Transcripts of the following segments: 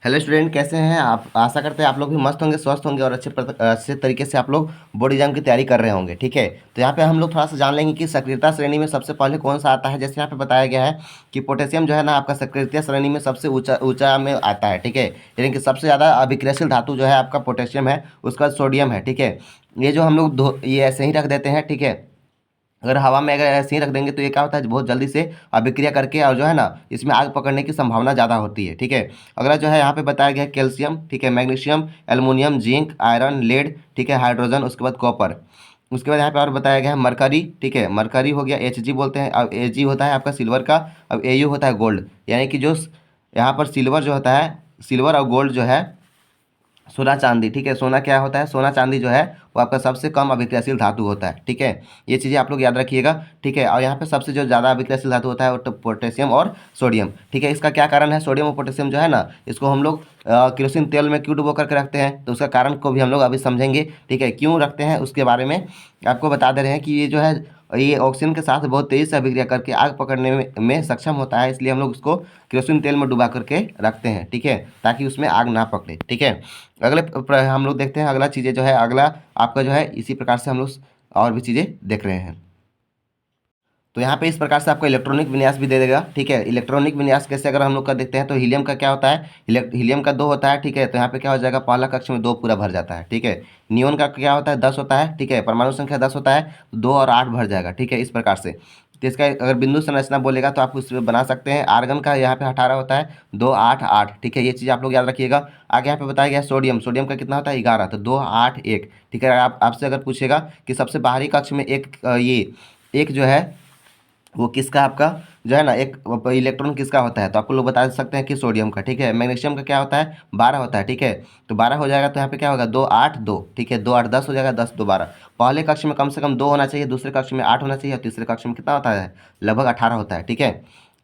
Hello student, कैसे हैं आप? आशा करते हैं आप लोग भी मस्त होंगे, स्वस्थ होंगे और अच्छे तरीके से आप लोग बोर्ड एग्जाम की तैयारी कर रहे होंगे। ठीक है, तो यहाँ पे हम लोग थोड़ा सा जान लेंगे कि सक्रियता श्रेणी में सबसे पहले कौन सा आता है। जैसे यहाँ पे बताया गया है कि पोटेशियम जो है ना आपका सक्रियता श्रेणी में सबसे ऊंचा ऊंचा में आता है। ठीक है, यानी कि सबसे ज़्यादा अभिक्रियाशील धातु जो है आपका पोटेशियम है, उसका सोडियम है। ठीक है, ये जो हम लोग ये ऐसे ही रख देते हैं। ठीक है, अगर हवा में अगर ऐसे ही रख देंगे तो ये क्या होता है, बहुत जल्दी से अभिक्रिया करके और जो है ना इसमें आग पकड़ने की संभावना ज़्यादा होती है। ठीक है, अगला जो है यहाँ पे बताया गया है कैल्शियम, ठीक है, magnesium, aluminium, zinc, iron, lead, ठीक है, हाइड्रोजन, उसके बाद कॉपर। उसके बाद यहाँ पे और बताया गया है मरकरी। ठीक है, मरकरी हो गया, Hg बोलते हैं। अब Ag होता है आपका सिल्वर का। अब Au होता है गोल्ड, यानी कि जो यहाँ पर सिल्वर जो होता है, सिल्वर और गोल्ड जो है सोना चांदी। ठीक है, सोना क्या होता है, सोना चांदी जो है वो आपका सबसे कम अभिक्रियाशील धातु होता है। ठीक है, ये चीज़ें आप लोग याद रखिएगा। ठीक है, और यहाँ पे सबसे जो ज़्यादा अभिक्रियाशील धातु होता है वो तो पोटेशियम और सोडियम। ठीक है, इसका क्या कारण है, सोडियम और पोटेशियम जो है ना इसको हम लोग केरोसिन तेल में क्यों डुबो करके रखते हैं, तो उसका कारण को भी हम लोग अभी समझेंगे। ठीक है, क्यों रखते हैं उसके बारे में आपको बता दे रहे हैं कि ये जो है ये ऑक्सीजन के साथ बहुत तेज़ी से अभिक्रिया करके आग पकड़ने में सक्षम होता है, इसलिए हम लोग उसको केरोसिन तेल में डुबा करके रखते हैं। ठीक है, ताकि उसमें आग ना पकड़े। ठीक है, हम लोग देखते हैं अगला चीज़ें जो है, अगला आपका जो है इसी प्रकार से हम लोग और भी चीज़ें देख रहे हैं। तो यहाँ पे इस प्रकार से आपको इलेक्ट्रॉनिक विन्यास भी दे देगा। ठीक है, इलेक्ट्रॉनिक विन्यास कैसे अगर हम लोग का देखते हैं तो हीलियम का क्या होता है, हीलियम का 2 होता है। ठीक है, तो यहाँ पे क्या हो जाएगा, पहला कक्ष में 2 पूरा भर जाता है। ठीक है, नियोन का क्या होता है, 10 होता है। ठीक है, परमाणु संख्या 10 होता है, 2 और 8 भर जाएगा। ठीक है, इस प्रकार से। तो इसका अगर बिंदु संरचना बोलेगा तो आप उसमें बना सकते हैं। आर्गन का यहाँ पे 18 होता है, 2 8 8। ठीक है, ये चीज़ आप लोग याद रखिएगा। आगे यहाँ पे बताया गया सोडियम, सोडियम का कितना होता है, 11, तो 2 8 1। ठीक है, आपसे अगर पूछेगा कि सबसे बाहरी कक्ष में ये एक जो है वो किसका आपका जो है ना एक इलेक्ट्रॉन किसका होता है, तो आपको लोग बता सकते हैं कि सोडियम का। ठीक है, मैग्नीशियम का क्या होता है, 12 होता है। ठीक है, तो 12 हो जाएगा, तो यहाँ पे क्या होगा, 2 8 2। ठीक है, 2 8 10 हो जाएगा, 10 2 12। पहले कक्ष में कम से कम 2 होना चाहिए, दूसरे कक्ष में 8 होना चाहिए, और तीसरे कक्ष में कितना होता है, लगभग 18 होता है। ठीक है,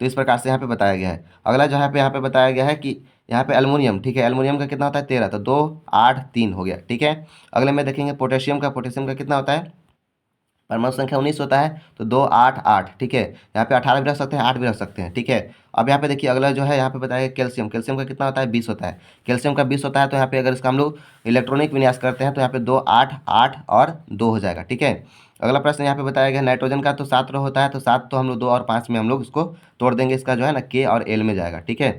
तो इस प्रकार से यहाँ पे बताया गया है। अगला जो यहाँ पे बताया गया है कि यहाँ पे एल्युमिनियम। ठीक है, एल्युमिनियम का कितना होता है, 13, तो 2 8 3 हो गया। ठीक है, अगले में देखेंगे पोटेशियम का, पोटेशियम का कितना होता है, परमाणु संख्या 19 होता है, तो 2 8 8। ठीक है, यहाँ पे 18 भी रख सकते हैं, 8 भी रख सकते हैं। ठीक है, अब यहाँ पे देखिए अगला जो है यहाँ पे बताया कैल्शियम, कैल्शियम का कितना होता है, 20 होता है। कैल्शियम का 20 होता है, तो यहाँ पे अगर इसका हम लोग इलेक्ट्रॉनिक विन्यास करते हैं तो यहाँ पे 2 8 8 और 2 हो जाएगा। ठीक है, अगला प्रश्न यहाँ पे बताया गया नाइट्रोजन का, तो 7 रो होता है, तो 7 तो हम लोग 2 और 5 में हम लोग इसको तोड़ देंगे, इसका जो है ना के और एल में जाएगा। ठीक है,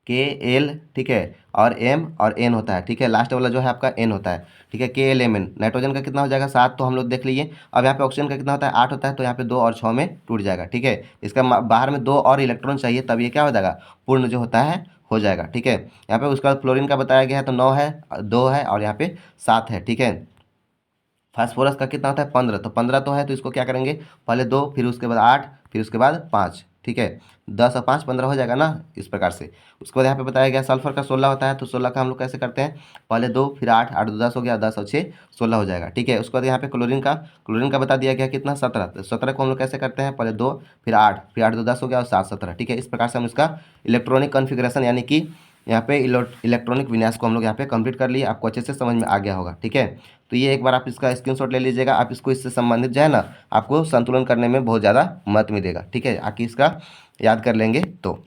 के एल, ठीक है, और एम और एन होता है। ठीक है, लास्ट वाला जो है आपका एन होता है। ठीक है, के एल एम एन। नाइट्रोजन का कितना हो जाएगा, 7, तो हम लोग देख लीजिए। अब यहाँ पे ऑक्सीजन का कितना होता है, 8 होता है, तो यहाँ पे 2 और 6 में टूट जाएगा। ठीक है, इसका बाहर में 2 और इलेक्ट्रॉन चाहिए, तब ये क्या हो जाएगा, पूर्ण जो होता है हो जाएगा। ठीक है, यहाँ पे उसका बाद फ्लोरीन का बताया गया है, तो 9 है, 2 है, और यहाँ पे 7 है। ठीक है, फास्फोरस का कितना होता है, 15, तो 15 तो है, तो इसको क्या करेंगे, पहले 2, फिर उसके बाद 8, फिर उसके बाद 5। ठीक है, 10 और 5 15 हो जाएगा ना, इस प्रकार से। उसके बाद यहाँ पे बताया गया सल्फर का 16 होता है, तो 16 का हम लोग कैसे करते हैं, पहले 2 फिर 8, 8 2 10 हो गया, 10 और 6 16 हो जाएगा। ठीक है, उसके बाद यहाँ पे क्लोरीन का बता दिया गया कितना, 17, तो 17 को हम लोग कैसे करते हैं, पहले 2 फिर 8, फिर 8 2 10 हो गया, और 7 17। ठीक है, इस प्रकार से हम इसका इलेक्ट्रॉनिक कॉन्फ़िगरेशन यानी कि यहाँ पे इलेक्ट्रॉनिक विन्यास को हम लोग यहाँ पे कंप्लीट कर लिए, आपको अच्छे से समझ में आ गया होगा। ठीक है, तो ये एक बार आप इसका स्क्रीनशॉट ले लीजिएगा, आप इसको इससे संबंधित जो है ना आपको संतुलन करने में बहुत ज़्यादा मदद मिलेगा। ठीक है, आके इसका याद कर लेंगे तो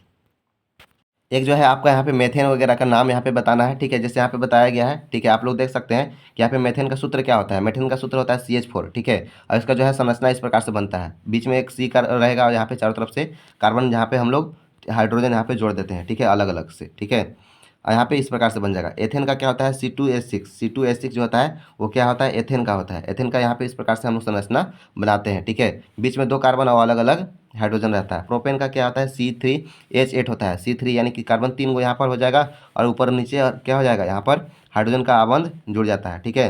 एक जो है आपका यहाँ पे मेथेन वगैरह का नाम यहाँ पे बताना है। ठीक है, जैसे यहाँ पे बताया गया है। ठीक है, आप लोग देख सकते हैं कि यहाँ पे मेथेन का सूत्र क्या होता है, मेथेन का सूत्र होता है CH4। ठीक है, और इसका जो है संरचना इस प्रकार से बनता है, बीच में एक सी का रहेगा, और यहाँ पे चारों तरफ से कार्बन, यहाँ पे हम लोग हाइड्रोजन यहाँ पे जोड़ देते हैं। ठीक है, अलग अलग से। ठीक है, और यहाँ पे इस प्रकार से बन जाएगा। एथेन का क्या होता है, C2H6 जो होता है वो क्या होता है, एथेन का होता है। एथेन का यहाँ पे इस प्रकार से हम लोग संरचना बनाते हैं। ठीक है, बीच में 2 कार्बन और अलग अलग हाइड्रोजन रहता है। प्रोपेन का क्या होता है, C3H8 होता है। C3 यानी कि कार्बन 3 गो यहाँ पर हो जाएगा, और ऊपर नीचे और क्या हो जाएगा, यहाँ पर हाइड्रोजन का आबंध जुड़ जाता है। ठीक है,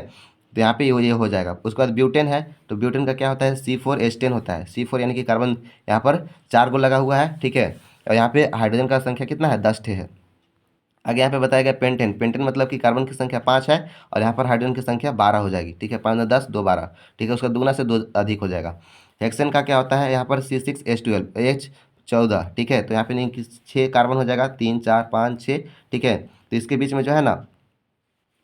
तो यहाँ पे ये हो जाएगा। उसके बाद ब्यूटेन है, तो ब्यूटेन का क्या होता है, C4H10 होता है। C4 यानी कि कार्बन यहाँ पर 4 गो लगा हुआ है। ठीक है, और यहाँ पे हाइड्रोजन का संख्या कितना है, 10 ठे है। आगे यहाँ पे बताया गया पेंटेन, पेंटेन मतलब कि कार्बन की संख्या 5 है, और यहाँ पर हाइड्रोजन की संख्या 12 हो जाएगी। ठीक है, 5 10 2 12। ठीक है, उसका दुगना से 2 अधिक हो जाएगा। हेक्सेन का क्या होता है, यहाँ पर C6H12 H14। ठीक है, तो यहाँ पे नहीं कि 6 कार्बन हो जाएगा, 3 4 5 6। ठीक है, तो इसके बीच में जो है ना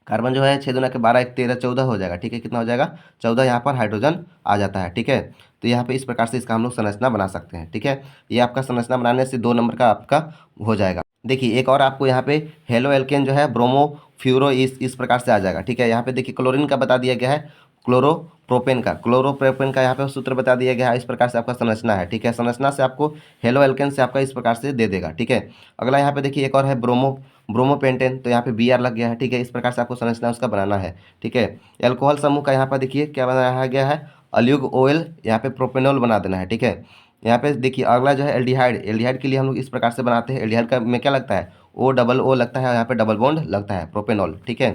कार्बन जो है 6 दूना के 12 1 13 14 हो जाएगा। ठीक है, कितना हो जाएगा, 14 यहाँ पर हाइड्रोजन आ जाता है। ठीक है, तो यहाँ पे इस प्रकार से इसका हम लोग संरचना बना सकते हैं। ठीक है, ये आपका संरचना बनाने से 2 नंबर का आपका हो जाएगा। देखिए एक और आपको यहाँ पे हेलो एल्केन जो है ब्रोमो फ्यूरो इस प्रकार से आ जाएगा, ठीक है। यहाँ पे देखिए क्लोरीन का बता दिया गया है, क्लोरोप्रोपेन का यहाँ पे सूत्र बता दिया गया है, इस प्रकार से आपका संरचना है, ठीक है। संरचना से आपको हेलो एल्केन से आपका इस प्रकार से दे देगा, ठीक है। अगला यहाँ पे देखिए एक और है ब्रोमोपेंटेन, तो यहाँ पे बी आर लग गया है, ठीक है। इस प्रकार से आपको संरचना उसका बनाना है, ठीक है। एल्कोहल समूह का यहाँ पर देखिए क्या बनाया गया है, अल्यूग ओएल, यहाँ पे प्रोपेनॉल बना देना है, ठीक है। यहाँ पे देखिए अगला जो है एल्डिहाइड, एल्डिहाइड के लिए हम लोग इस प्रकार से बनाते हैं। एल्डिहाइड का में क्या लगता है, O लगता है, यहाँ पे डबल बॉन्ड लगता है, प्रोपेनॉल, ठीक है।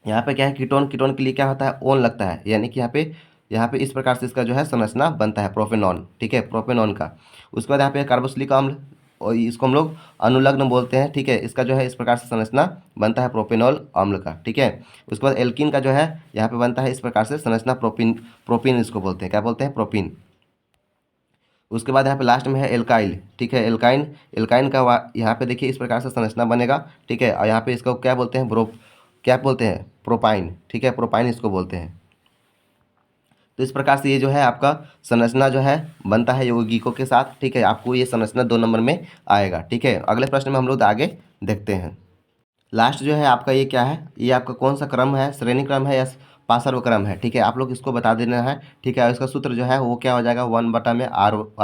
यहाँ पे क्या है, कीटोन, कीटोन के लिए क्या होता है, ओन लगता है, यानी कि यहाँ पे इस प्रकार से इसका जो है संरचना बनता है, प्रोपेनॉन, ठीक है, प्रोपेनॉन का। उसके बाद यहाँ पे कार्बोक्सिलिक अम्ल, और इसको हम लोग अनुलग्न बोलते हैं, ठीक है। इसका जो है इस प्रकार से संरचना बनता है प्रोपेनॉल अम्ल का, ठीक है। उसके बाद एल्कीन का जो है यहाँ पे बनता है इस प्रकार से संरचना, प्रोपीन इसको बोलते हैं, क्या बोलते हैं, प्रोपीन। उसके बाद यहाँ पे लास्ट में है एल्काइल, ठीक है, एल्काइन। एल्काइन का यहाँ पे देखिए इस प्रकार से संरचना बनेगा, ठीक है। और यहाँ पे इसको क्या बोलते हैं, क्या बोलते हैं, प्रोपाइन, ठीक है, प्रोपाइन इसको बोलते हैं। तो इस प्रकार से ये जो है आपका संरचना जो है बनता है यौगिकों के साथ, ठीक है। आपको ये संरचना 2 नंबर में आएगा, ठीक है। अगले प्रश्न में हम लोग आगे देखते हैं। लास्ट जो है आपका ये क्या है, ये आपका कौन सा क्रम है, श्रेणी क्रम है या पार्श्व क्रम है, ठीक है। आप लोग इसको बता देना है, ठीक है। इसका सूत्र जो है वो क्या हो जाएगा, 1 बटा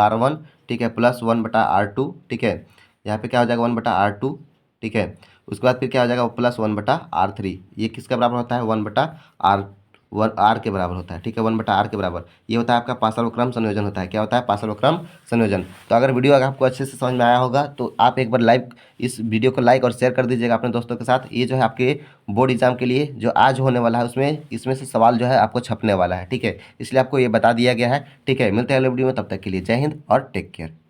R1, ठीक है, प्लस 1 बटा R2, ठीक है। यहाँ पे क्या हो जाएगा, 1 बटा R2, ठीक है। उसके बाद फिर क्या हो जाएगा, प्लस 1 बटा R3। ये किसके बराबर होता है, 1 के बराबर होता है, ठीक है, 1 बटा R के बराबर। ये होता है आपका पार्श्व क्रम संयोजन होता है, क्या होता है, पार्श्व क्रम संयोजन। तो अगर वीडियो अगर आपको अच्छे से समझ में आया होगा तो आप एक बार इस वीडियो को लाइक और शेयर कर दीजिएगा अपने दोस्तों के साथ। ये जो है आपके बोर्ड एग्जाम के लिए जो आज होने वाला है उसमें इसमें से सवाल जो है आपको छपने वाला है, ठीक है। इसलिए आपको ये बता दिया गया है, ठीक है। मिलते हैं अगले वीडियो में, तब तक के लिए जय हिंद और टेक केयर।